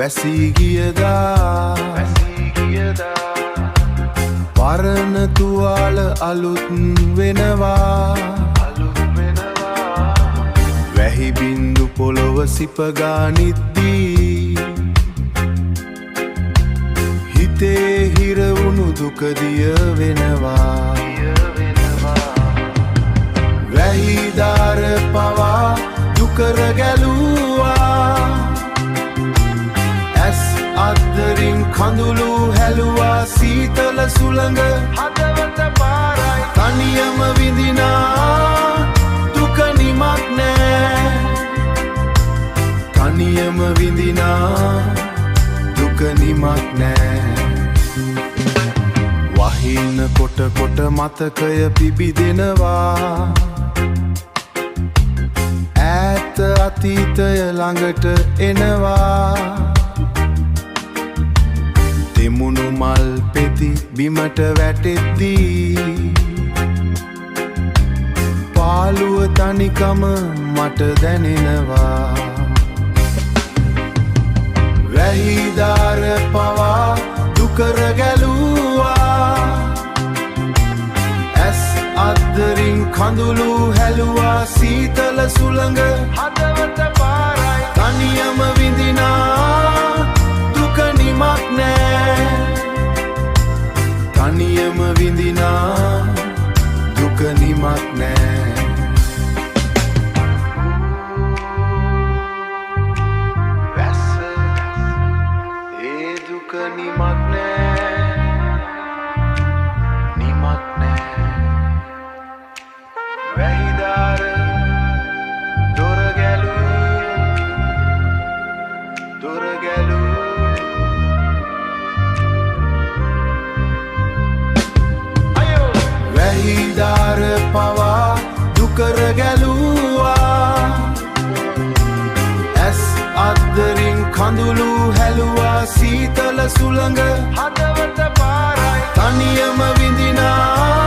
වැසී ගියදා පරණ තුවාල අලුත් වෙනවා වැහි බින්දු පොළොව සිපගානිද්දී හිතේ හිරවුණු දුකදිය වෙනවා වැහිදාර පවා දුකර ගැලුවා ඇස් අද්දරින් කඳුළු හැලුවා සීතල සුළඟ හදවත පාරයි තනියම විඳිනා දුක නිමක් නෑ තනියම විඳිනා දුක නිමක් නෑ වහින කොට කොට මතකය පිබිදෙනවා ඈත අතීතය ළඟට එනවා දෙමුණු මල් පෙති බිමට වැටෙද්දී පාළුව තනිකම මට දැනෙනවා වැහිදාර පවා දුකර ගැලුවා ඇස් අද්දරින් කඳුළු හැලුවා සීතල සුළඟ හදවත පාරයි තනියම විඳිනා දුක නිමක් නෑ තනියම විඳිනා දුක නිමක් නෑ වැස්ස ඒ දුක නිමක් නෑ නිමක් නෑ වැහිදාර දොර ගැලූ වැහිදාර පවා දුකර ගැලුවා ඇස් අද්දරින් කඳුළු හැලුවා සීතල සුළඟ හදවත පාරයි තනියම විඳිනා